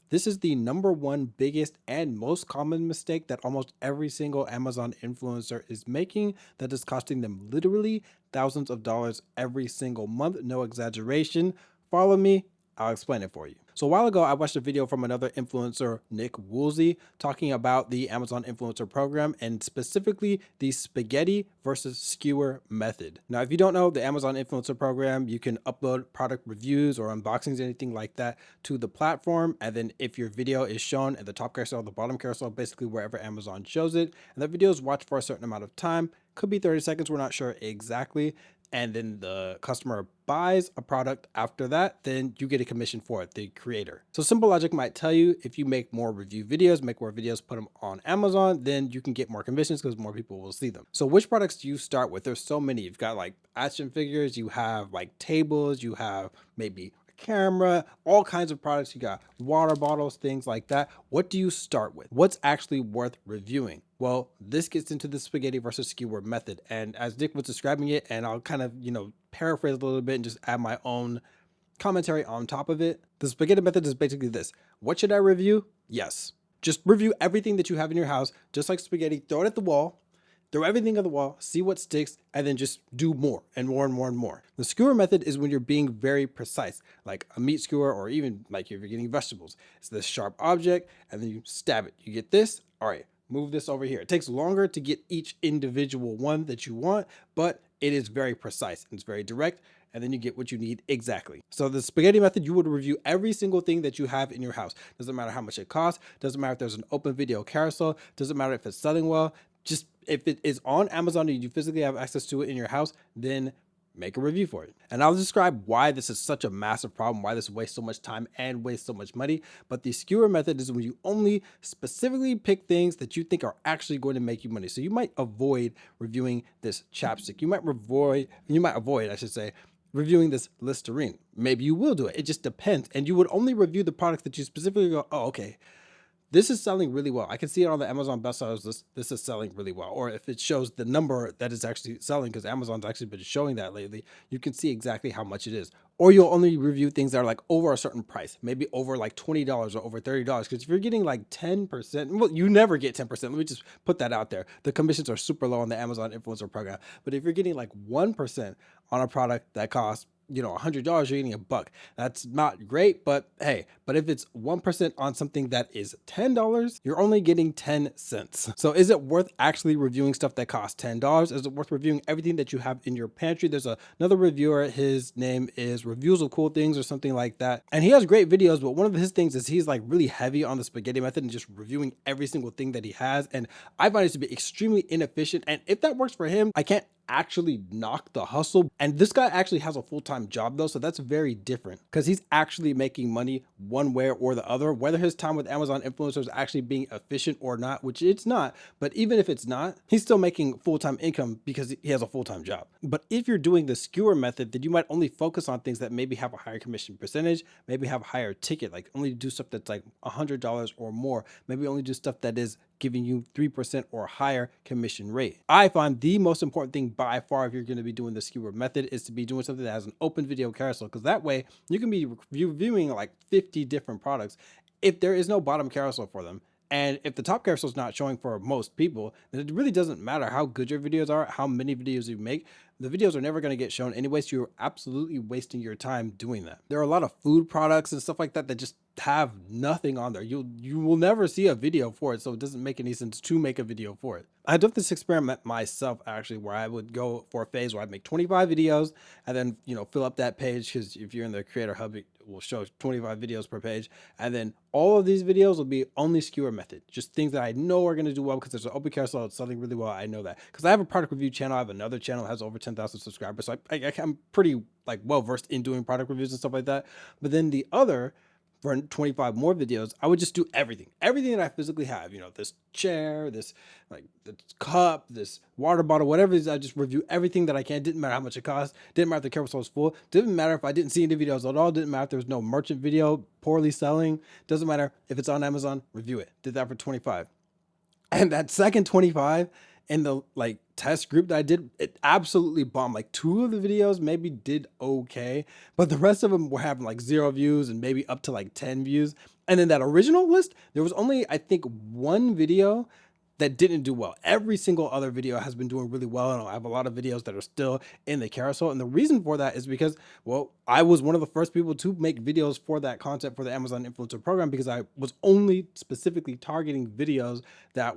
This is the number one biggest and most common mistake that almost every single Amazon influencer is making that is costing them literally thousands of dollars every single month. No exaggeration. Follow me. I'll explain it for you. So a while ago, I watched a video from another influencer, Nick Woolsey, talking about the Amazon influencer program and specifically the spaghetti versus skewer method. Now, if you don't know the Amazon influencer program, you can upload product reviews or unboxings, anything like that to the platform. And then if your video is shown at the top carousel, the bottom carousel, basically wherever Amazon shows it, and that video is watched for a certain amount of time, could be 30 seconds, we're not sure exactly, and then the customer buys a product after that, then you get a commission for it, the creator. So simple logic might tell you if you make more review videos, make more videos, put them on Amazon, then you can get more commissions because more people will see them. So which products do you start with? There's so many. You've got like action figures, you have like tables, you have maybe camera, all kinds of products. You got water bottles, things like that. What do you start with? What's actually worth reviewing? Well, this gets into the spaghetti versus skewer method. And as Dick was describing it, and I'll kind of, paraphrase a little bit and just add my own commentary on top of it. The spaghetti method is basically this. What should I review? Yes. Just review everything that you have in your house, just like spaghetti, throw it at the wall, throw everything on the wall, see what sticks, and then just do more and more and more and more. The skewer method is when you're being very precise, like a meat skewer or even like if you're getting vegetables. It's this sharp object, and then you stab it. You get this, all right, move this over here. It takes longer to get each individual one that you want, but it is very precise and it's very direct, and then you get what you need exactly. So the spaghetti method, you would review every single thing that you have in your house. Doesn't matter how much it costs, doesn't matter if there's an open video carousel, doesn't matter if it's selling well, just if it is on Amazon and you physically have access to it in your house, then make a review for it. And I'll describe why this is such a massive problem, why this wastes so much time and wastes so much money. But the skewer method is when you only specifically pick things that you think are actually going to make you money. So you might avoid reviewing this chapstick. You might avoid, I should say, reviewing this Listerine. Maybe you will do it. It just depends. And you would only review the products that you specifically go, oh, okay, this is selling really well. I can see it on the Amazon bestsellers list. This is selling really well. Or if it shows the number that is actually selling, because Amazon's actually been showing that lately, you can see exactly how much it is. Or you'll only review things that are like over a certain price, maybe over like $20 or over $30. Because if you're getting like 10%, well, you never get 10%. Let me just put that out there. The commissions are super low on the Amazon influencer program. But if you're getting like 1% on a product that costs $100, you're getting $1. That's not great, but hey, but if it's 1% on something that is $10, you're only getting 10 cents. So is it worth actually reviewing stuff that costs $10? Is it worth reviewing everything that you have in your pantry? There's another reviewer, his name is Reviews of Cool Things or something like that. And he has great videos, but one of his things is he's like really heavy on the spaghetti method and just reviewing every single thing that he has. And I find it to be extremely inefficient. And if that works for him, I can't actually knock the hustle. And this guy actually has a full-time job though, so that's very different because he's actually making money one way or the other, whether his time with Amazon influencers is actually being efficient or not, which it's not. But even if it's not, he's still making full-time income because he has a full-time job. But if you're doing the skewer method, then you might only focus on things that maybe have a higher commission percentage, maybe have a higher ticket, like only do stuff that's like $100 or more, maybe only do stuff that is giving you 3% or higher commission rate. I find the most important thing by far if you're going to be doing the skewer method is to be doing something that has an open video carousel, because that way you can be reviewing like 50 different products if there is no bottom carousel for them. And if the top carousel is not showing for most people, then it really doesn't matter how good your videos are, how many videos you make. The videos are never going to get shown anyway, so you're absolutely wasting your time doing that. There are a lot of food products and stuff like that that just have nothing on there. You will never see a video for it, so it doesn't make any sense to make a video for it. I did this experiment myself actually, where I would go for a phase where I'd make 25 videos and then fill up that page, because if you're in the Creator Hub, it will show 25 videos per page, and then all of these videos will be only skewer method, just things that I know are going to do well because there's an open carousel, it's selling really well. I know that because I have a product review channel. I have another channel that has over 10,000 subscribers, so I'm pretty like well versed in doing product reviews and stuff like that. But then the other, for 25 more videos, I would just do everything that I physically have, this chair, this like this cup, this water bottle, whatever it is. I just review everything that I can. Didn't matter how much it cost, didn't matter if the carousel was full, didn't matter if I didn't see any videos at all, didn't matter if there was no merchant video poorly selling, doesn't matter if it's on Amazon, review it. Did that for 25. And that second 25 in the like test group that I did, it absolutely bombed. Like 2 of the videos maybe did okay, but the rest of them were having like 0 views and maybe up to like 10 views. And in that original list, there was only, I think, one video that didn't do well. Every single other video has been doing really well. And I have a lot of videos that are still in the carousel. And the reason for that is because, well, I was one of the first people to make videos for that content for the Amazon Influencer Program, because I was only specifically targeting videos that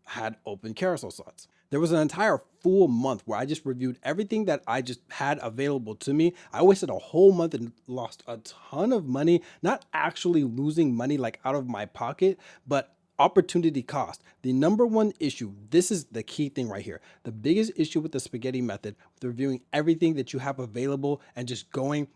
had open carousel slots. There was an entire full month where I just reviewed everything that I just had available to me. I wasted a whole month and lost a ton of money, not actually losing money like out of my pocket, but opportunity cost. The number one issue, this is the key thing right here. The biggest issue with the spaghetti method, with reviewing everything that you have available and just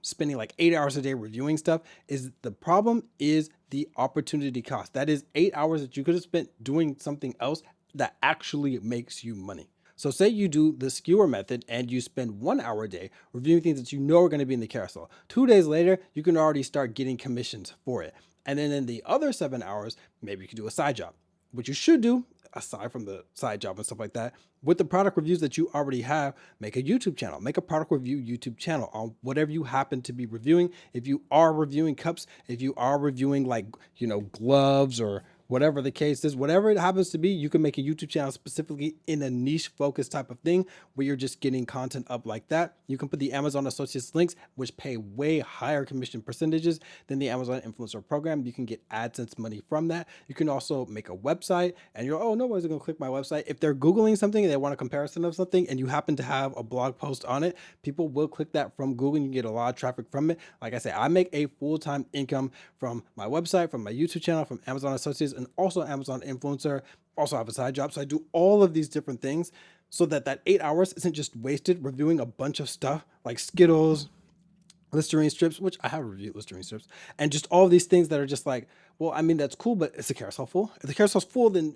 spending like 8 hours a day reviewing stuff, is the problem is the opportunity cost. That is 8 hours that you could have spent doing something else that actually makes you money. So say you do the skewer method and you spend 1 hour a day reviewing things that you know are going to be in the carousel. 2 days later, you can already start getting commissions for it. And then in the other 7 hours, maybe you could do a side job. What you should do, aside from the side job and stuff like that, with the product reviews that you already have, make a YouTube channel, make a product review YouTube channel on whatever you happen to be reviewing. If you are reviewing cups, if you are reviewing like, gloves or whatever the case is, whatever it happens to be, you can make a YouTube channel specifically in a niche focused type of thing where you're just getting content up like that. You can put the Amazon Associates links, which pay way higher commission percentages than the Amazon Influencer Program. You can get AdSense money from that. You can also make a website and you're, oh, nobody's gonna click my website. If they're Googling something and they want a comparison of something and you happen to have a blog post on it, people will click that from Google and you get a lot of traffic from it. Like I say, I make a full-time income from my website, from my YouTube channel, from Amazon Associates, and also Amazon Influencer. Also have a side job. So I do all of these different things so that 8 hours isn't just wasted reviewing a bunch of stuff like Skittles, Listerine strips, which I have reviewed Listerine strips, and just all these things that are just like, well, I mean, that's cool, but is the carousel full? If the carousel's full, then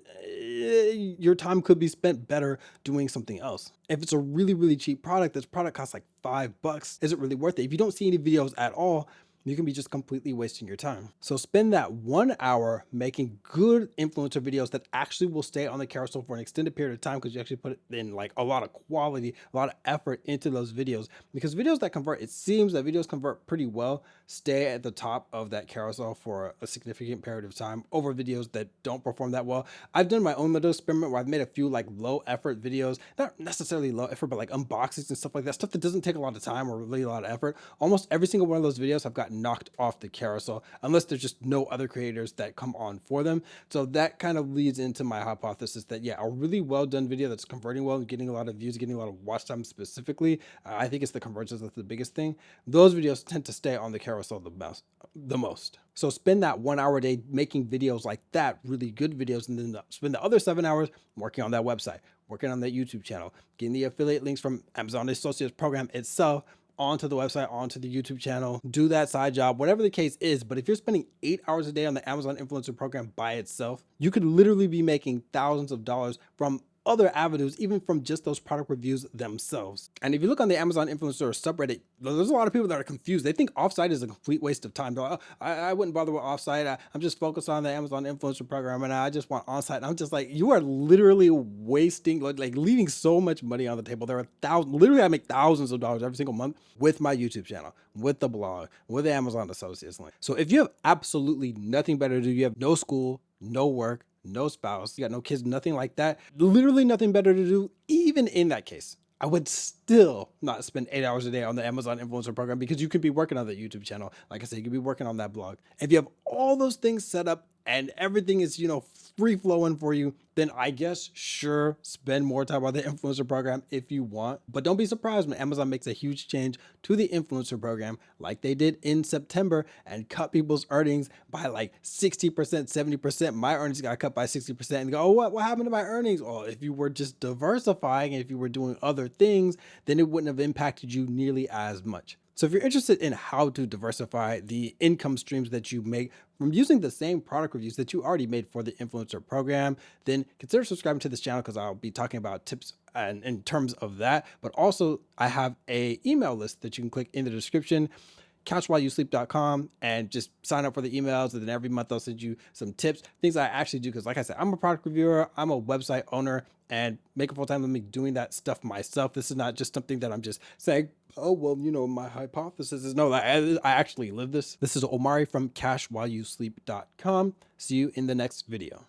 your time could be spent better doing something else. If it's a really, really cheap product, this product costs like $5, is it really worth it? If you don't see any videos at all, you can be just completely wasting your time. So spend that 1 hour making good influencer videos that actually will stay on the carousel for an extended period of time, because you actually put in like a lot of quality, a lot of effort into those videos. Because videos that convert, it seems that videos convert pretty well, stay at the top of that carousel for a significant period of time over videos that don't perform that well. I've done my own little experiment where I've made a few like low effort videos, not necessarily low effort, but like unboxings and stuff like that, stuff that doesn't take a lot of time or really a lot of effort. Almost every single one of those videos I've gotten knocked off the carousel unless there's just no other creators that come on for them. So that kind of leads into my hypothesis that, yeah, a really well done video that's converting well and getting a lot of views, getting a lot of watch time specifically, I think it's the conversions that's the biggest thing. Those videos tend to stay on the carousel the most. So spend that 1 hour a day making videos like that, really good videos, and then spend the other 7 hours working on that website, working on that YouTube channel, getting the affiliate links from Amazon Associates Program itself onto the website, onto the YouTube channel, do that side job, whatever the case is. But if you're spending 8 hours a day on the Amazon Influencer Program by itself, you could literally be making thousands of dollars from other avenues, even from just those product reviews themselves. And if you look on the Amazon Influencer subreddit, there's a lot of people that are confused. They think offsite is a complete waste of time. Like, oh, I wouldn't bother with offsite. I'm just focused on the Amazon Influencer Program and I just want onsite. And I'm just like, you are literally wasting, like leaving so much money on the table. There are literally I make thousands of dollars every single month with my YouTube channel, with the blog, with the Amazon Associates link. So if you have absolutely nothing better to do, you have no school, no work, no spouse, you got no kids, nothing like that, literally nothing better to do, even in that case, I would still not spend 8 hours a day on the Amazon Influencer Program, because you could be working on the YouTube channel. Like I said, you could be working on that blog. If you have all those things set up and everything is, free flowing for you, then I guess, sure, spend more time on the influencer program if you want. But don't be surprised when Amazon makes a huge change to the influencer program like they did in September and cut people's earnings by like 60%, 70%. My earnings got cut by 60% and go, oh, what happened to my earnings? Well, if you were just diversifying and if you were doing other things, then it wouldn't have impacted you nearly as much. So if you're interested in how to diversify the income streams that you make from using the same product reviews that you already made for the influencer program, then consider subscribing to this channel, because I'll be talking about tips and in terms of that. But also I have a email list that you can click in the description. couchwhileyousleep.com and just sign up for the emails. And then every month I'll send you some tips, things I actually do. Cause like I said, I'm a product reviewer, I'm a website owner, and Make a Full Time Living doing that stuff myself. This is not just something that I'm just saying, oh, well, my hypothesis is no, I actually live this. This is Omari from cashwhileyousleep.com. See you in the next video.